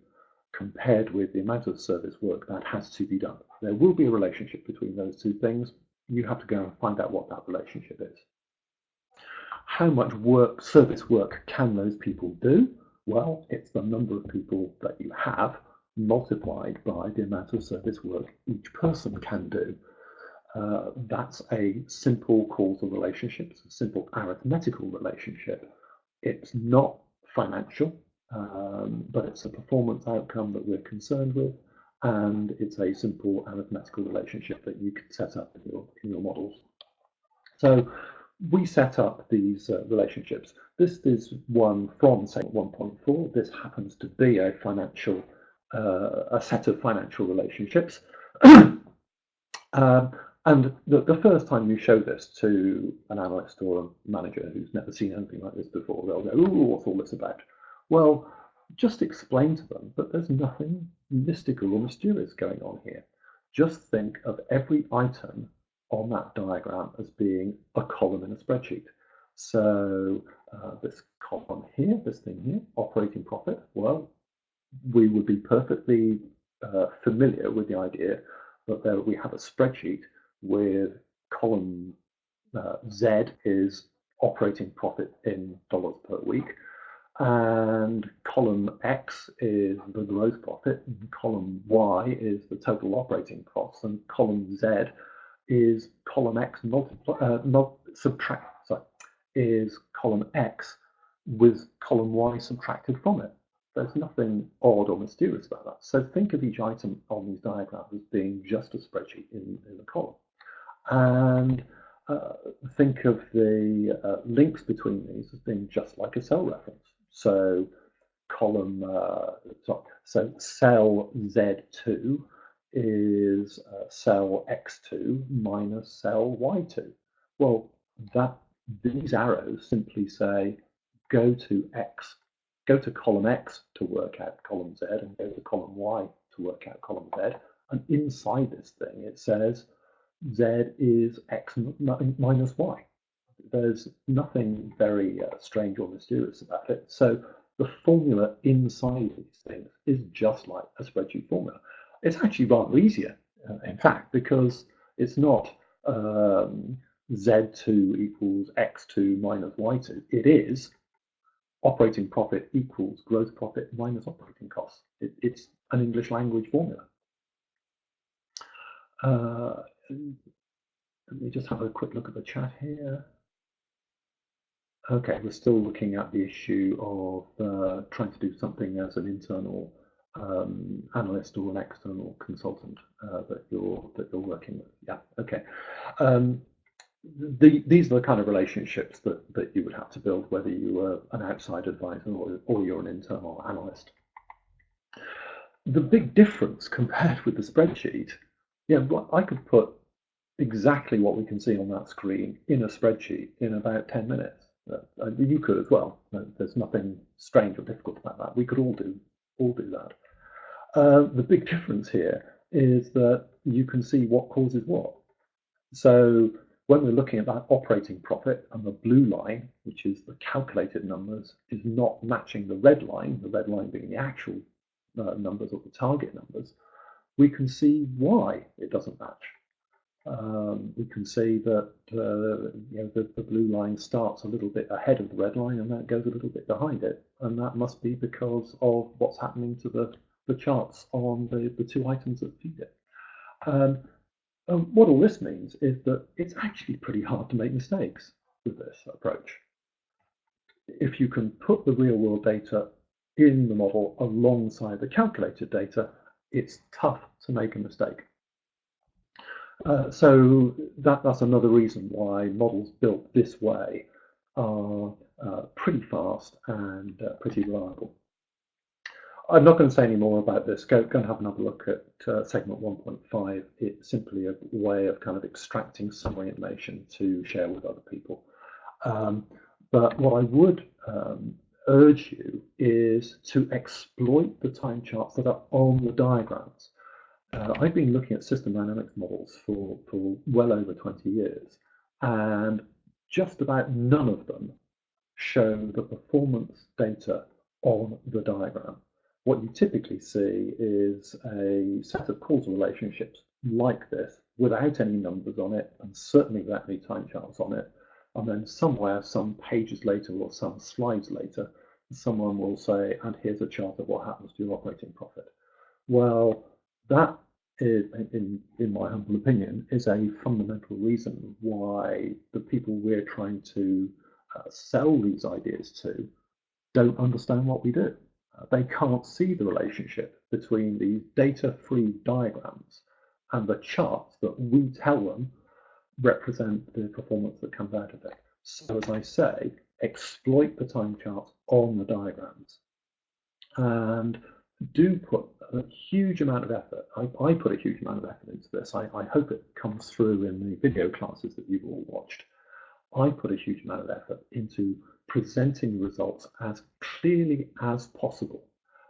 [SPEAKER 1] compared with the amount of service work that has to be done. There will be a relationship between those two things. You have to go and find out what that relationship is. How much work, service work, can those people do? Well, it's the number of people that you have multiplied by the amount of service work each person can do. That's a simple causal relationship. It's a simple arithmetical relationship. It's not financial, but it's a performance outcome that we're concerned with, and it's a simple arithmetical relationship that you can set up in your models. So we set up these relationships. This is one from segment 1.4. This happens to be a set of financial relationships. And the first time you show this to an analyst or a manager who's never seen anything like this before, they'll go, "Ooh, what's all this about?" Well, just explain to them that there's nothing mystical or mysterious going on here. Just think of every item on that diagram as being a column in a spreadsheet. So this column here, this thing here, operating profit, well, we would be perfectly familiar with the idea that we have a spreadsheet with column Z is operating profit in dollars per week, and column X is the gross profit, and column Y is the total operating costs, and column Z is column X is column X with column Y subtracted from it. There's nothing odd or mysterious about that. So think of each item on these diagrams as being just a spreadsheet in the column. And think of the links between these as being just like a cell reference. So so cell Z2 is cell X2 minus cell Y2. Well, these arrows simply say go to column X to work out column Z, and go to column Y to work out column Z. And inside this thing, it says Z is X minus Y. There's nothing very strange or mysterious about it. So the formula inside these things is just like a spreadsheet formula. It's actually rather easier, in fact, because it's not Z2 equals X2 minus Y2. It is operating profit equals gross profit minus operating costs. It's an English language formula. Let me just have a quick look at the chat here. Okay, we're still looking at the issue of trying to do something as an internal analyst or an external consultant that you're working with. Yeah, okay. These are the kind of relationships that you would have to build, whether you were an outside advisor or you're an internal analyst. The big difference compared with the spreadsheet, I could put exactly what we can see on that screen in a spreadsheet in about 10 minutes. You could as well. There's nothing strange or difficult about that. We could all do that. The big difference here is that you can see what causes what. So when we're looking at that operating profit, and the blue line, which is the calculated numbers, is not matching the red line being the actual numbers or the target numbers, we can see why it doesn't match. We can see that the blue line starts a little bit ahead of the red line, and that goes a little bit behind it, and that must be because of what's happening to the charts on the two items that feed it. What all this means is that it's actually pretty hard to make mistakes with this approach. If you can put the real world data in the model alongside the calculated data, it's tough to make a mistake. So that's another reason why models built this way are pretty fast and pretty reliable. I'm not going to say any more about this. Go and have another look at segment 1.5. It's simply a way of kind of extracting summary information to share with other people. But what I would urge you is to exploit the time charts that are on the diagrams. I've been looking at system dynamics models for well over 20 years, and just about none of them show the performance data on the diagram. What you typically see is a set of causal relationships like this, without any numbers on it, and certainly without any time charts on it. And then somewhere, some pages later or some slides later, someone will say, and here's a chart of what happens to your operating profit. Well, that is, in my humble opinion, is a fundamental reason why the people we're trying to sell these ideas to don't understand what we do. They can't see the relationship between these data-free diagrams and the charts that we tell them represent the performance that comes out of it. So as I say, exploit the time charts on the diagrams and do put a huge amount of effort. I put a huge amount of effort into this. I hope it comes through in the video classes that you've all watched. I put a huge amount of effort into presenting results as clearly as possible.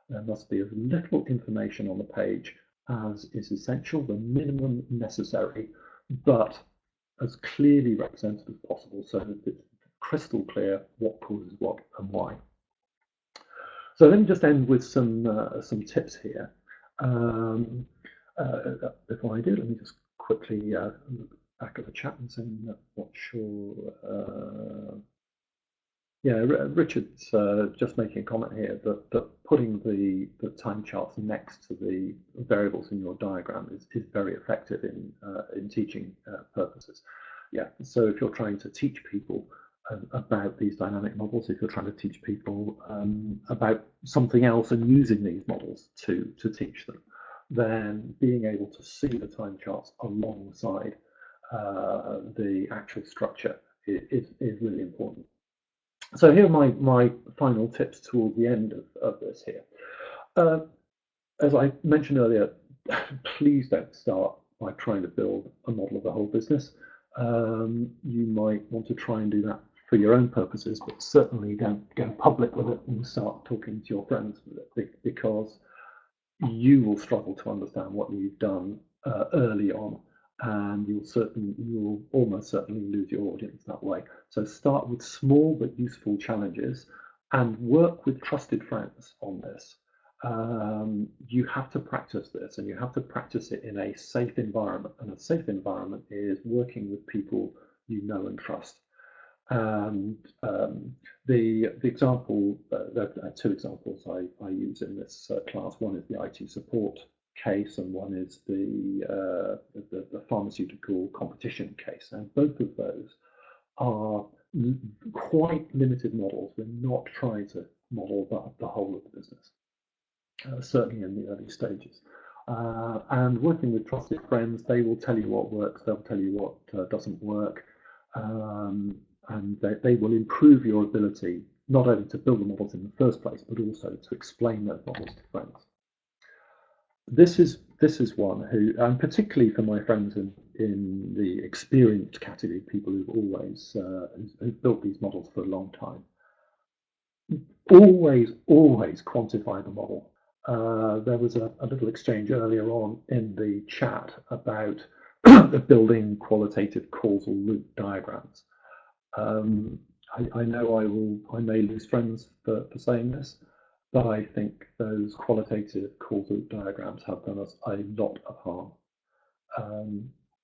[SPEAKER 1] There must be as little information on the page as is essential, the minimum necessary, but as clearly represented as possible so that it's crystal clear what causes what and why. So let me just end with some tips here. Before I do, let me just quickly back at the chat and say I'm not sure. Yeah, Richard's just making a comment here that putting the time charts next to the variables in your diagram is very effective in teaching purposes. Yeah, so if you're trying to teach people about these dynamic models, if you're trying to teach people about something else and using these models to teach them, then being able to see the time charts alongside the actual structure is really important. So here are my final tips towards the end of this here. As I mentioned earlier, please don't start by trying to build a model of the whole business. You might want to try and do that for your own purposes, but certainly don't go public with it and start talking to your friends with it, because you will struggle to understand what you've done early on, and you'll almost certainly lose your audience that way. So start with small but useful challenges and work with trusted friends on this. You have to practice this, and you have to practice it in a safe environment, and a safe environment is working with people you know and trust. And the example, there are two examples I use in this class. One is the IT support case, and one is the pharmaceutical competition case. And both of those are quite limited models. We're not trying to model the whole of the business, certainly in the early stages. And working with trusted friends, they will tell you what works, they'll tell you what doesn't work. And they will improve your ability not only to build the models in the first place, but also to explain those models to friends. This is one who, and particularly for my friends in the experienced category, people who've always who've built these models for a long time, always quantify the model. There was a little exchange earlier on in the chat about building qualitative causal loop diagrams. I know I may lose friends for saying this, but I think those qualitative causal loop diagrams have done us a lot of harm.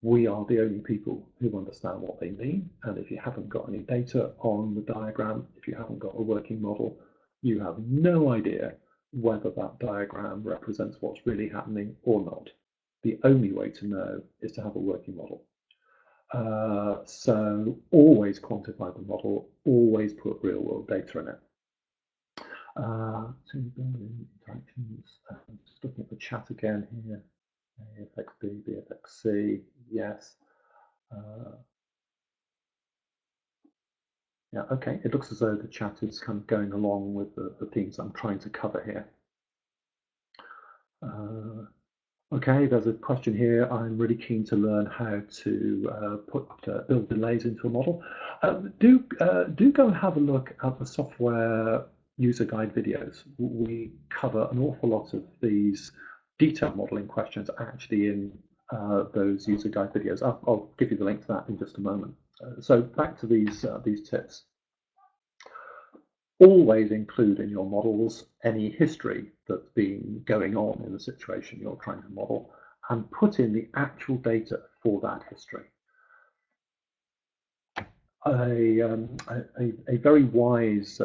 [SPEAKER 1] We are the only people who understand what they mean, and if you haven't got any data on the diagram, if you haven't got a working model, you have no idea whether that diagram represents what's really happening or not. the only way to know is to have a working model. So always quantify the model, always put real world data in it. Team building interactions, just looking at the chat again here. AFXB, BFXC, yes. Yeah, okay, it looks as though the chat is kind of going along with the themes I'm trying to cover here. Okay, there's a question here. I'm really keen to learn how to build delays into a model. Do go and have a look at the software user guide videos. We cover an awful lot of these detailed modeling questions actually in those user guide videos. I'll give you the link to that in just a moment. So back to these tips. Always include in your models any history that's been going on in the situation you're trying to model, and put in the actual data for that history. A very wise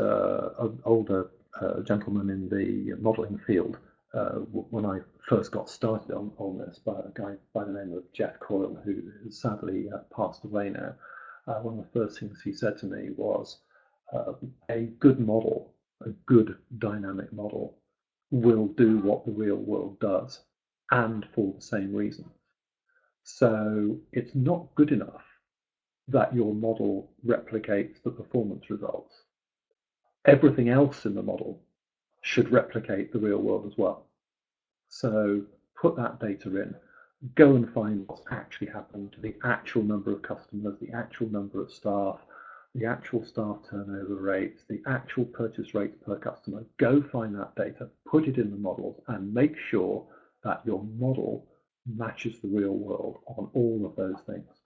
[SPEAKER 1] older gentleman in the modeling field, when I first got started on this, by a guy by the name of Jet Coyle, who sadly passed away now, one of the first things he said to me was, a good model, a good dynamic model, will do what the real world does, and for the same reason. So it's not good enough that your model replicates the performance results. Everything else in the model should replicate the real world as well. So put that data in, go and find what's actually happened to the actual number of customers, the actual number of staff, the actual staff turnover rates, the actual purchase rates per customer. Go find that data, put it in the models, and make sure that your model matches the real world on all of those things.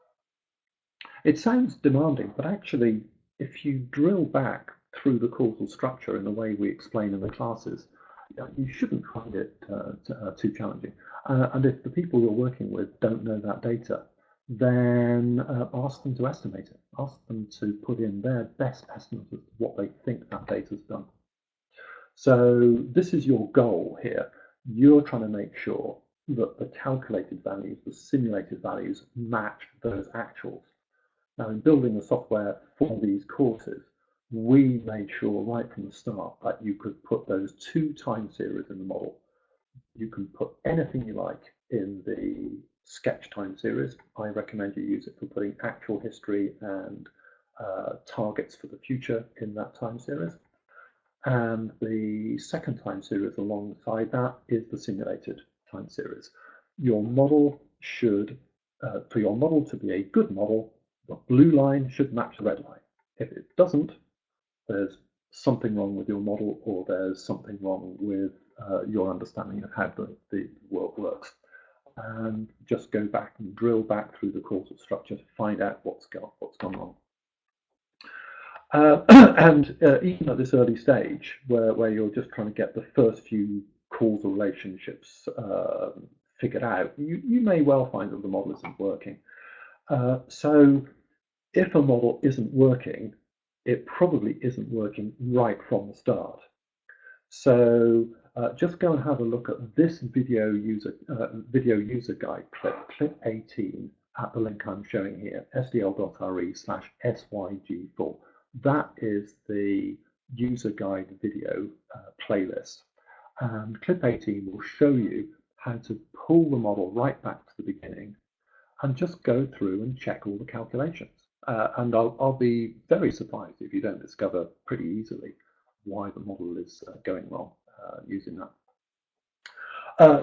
[SPEAKER 1] It sounds demanding, but actually, if you drill back through the causal structure in the way we explain in the classes, you shouldn't find it too challenging. And if the people you're working with don't know that data, then ask them to estimate it. Ask them to put in their best estimate of what they think that data's done. So this is your goal here. You're trying to make sure that the calculated values, the simulated values, match those actuals. Now, in building the software for these courses, we made sure right from the start that you could put those two time series in the model. You can put anything you like in the sketch time series. I recommend you use it for putting actual history and targets for the future in that time series. And the second time series alongside that is the simulated time series. Your model should, for your model to be a good model, the blue line should match the red line. If it doesn't, there's something wrong with your model, or there's something wrong with your understanding of how the world works. And just go back and drill back through the causal structure to find out what's gone wrong. And even at this early stage, where you're just trying to get the first few causal relationships figured out, you may well find that the model isn't working. So if a model isn't working, it probably isn't working right from the start. So just go and have a look at this video user guide clip 18, at the link I'm showing here, sdl.re/syg4. That is the user guide video playlist. And clip 18 will show you how to pull the model right back to the beginning and just go through and check all the calculations. And I'll be very surprised if you don't discover pretty easily why the model is going wrong using that.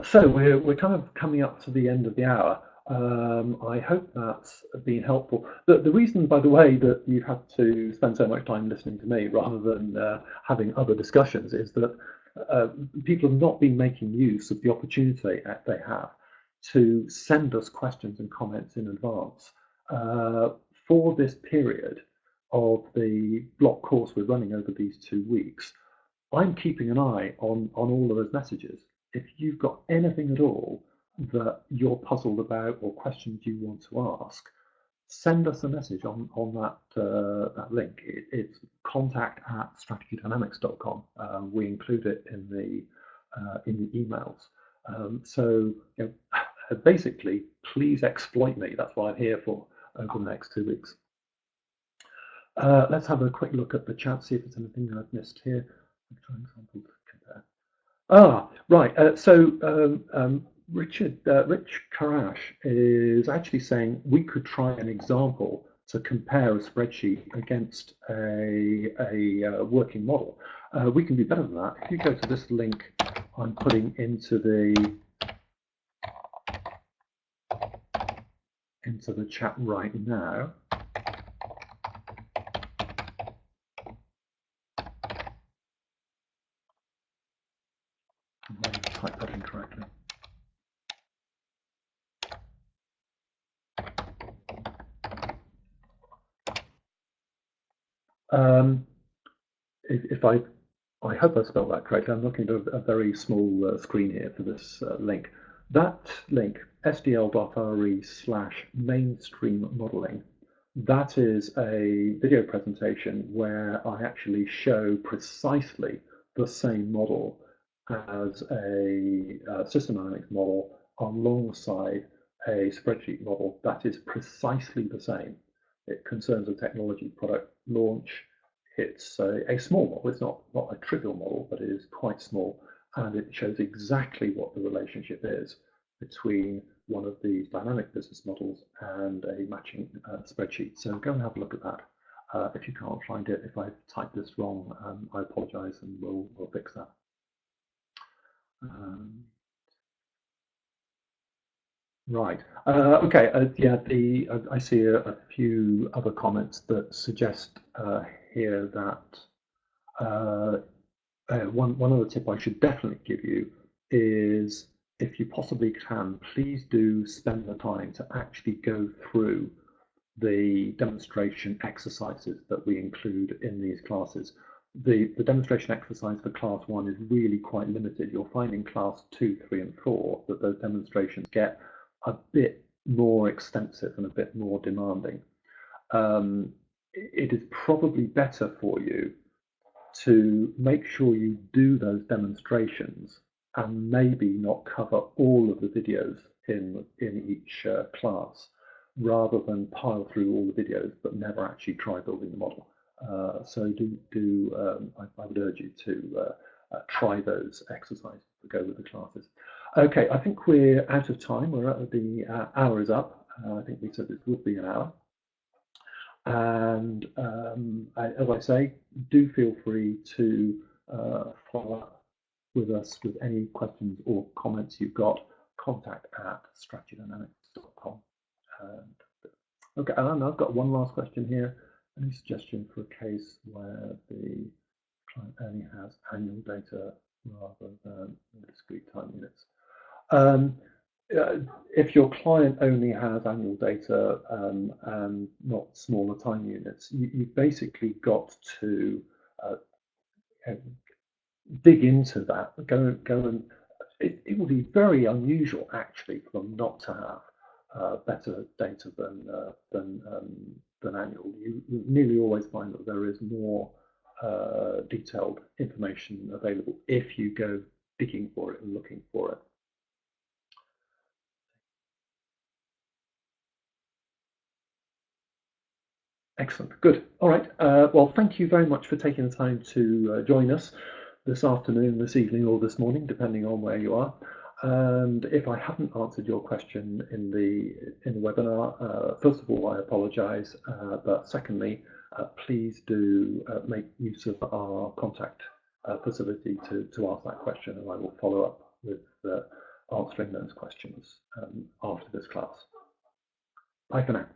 [SPEAKER 1] So we're kind of coming up to the end of the hour. I hope that's been helpful. The reason, by the way, that you've had to spend so much time listening to me rather than having other discussions is that people have not been making use of the opportunity they have to send us questions and comments in advance. For this period of the block course we're running over these 2 weeks, I'm keeping an eye on all of those messages. If you've got anything at all that you're puzzled about or questions you want to ask, send us a message on that link. It's contact@strategydynamics.com. We include it in the emails. So basically, please exploit me. That's what I'm here for over the next 2 weeks. Let's have a quick look at the chat, see if there's anything I've missed here. For example, compare. Right. Rich Karash is actually saying we could try an example to compare a spreadsheet against a working model. We can do better than that. If you go to this link I'm putting into the chat right now. I might have typed that incorrectly. If I hope I spelled that correctly. I'm looking at a very small screen here for this link. That link, sdl.re/mainstream modeling, that is a video presentation where I actually show precisely the same model as a system dynamics model alongside a spreadsheet model that is precisely the same. It concerns a technology product launch. It's a small model. It's not a trivial model, but it is quite small, and it shows exactly what the relationship is between one of these dynamic business models and a matching spreadsheet. So go and have a look at that. If you can't find it, if I've typed this wrong, I apologise, and we'll fix that. Right. Okay. Yeah. I see a few other comments that suggest here that one other tip I should definitely give you is, if you possibly can, please do spend the time to actually go through the demonstration exercises that we include in these classes. The demonstration exercise for class 1 is really quite limited. You'll find in class 2, 3, and 4 that those demonstrations get a bit more extensive and a bit more demanding. It is probably better for you to make sure you do those demonstrations and maybe not cover all of the videos in each class, rather than pile through all the videos but never actually try building the model. So I would urge you to try those exercises to go with the classes. Okay, I think we're out of time. We're at the hour is up. I think we said this would be an hour. And as I say, do feel free to follow up with us with any questions or comments you've got. contact@strategydynamics.com. Okay, and I've got one last question here. Any suggestion for a case where the client only has annual data rather than discrete time units? If your client only has annual data and not smaller time units, you've basically got to dig into that. Go and it will be very unusual actually for them not to have better data than annual. You nearly always find that there is more detailed information available if you go digging for it and looking for it. Excellent. Good. All right. Well, thank you very much for taking the time to join us this afternoon, this evening, or this morning, depending on where you are. And if I haven't answered your question in the webinar, first of all, I apologise. But secondly, please do make use of our contact facility to ask that question, and I will follow up with answering those questions after this class. Bye for now.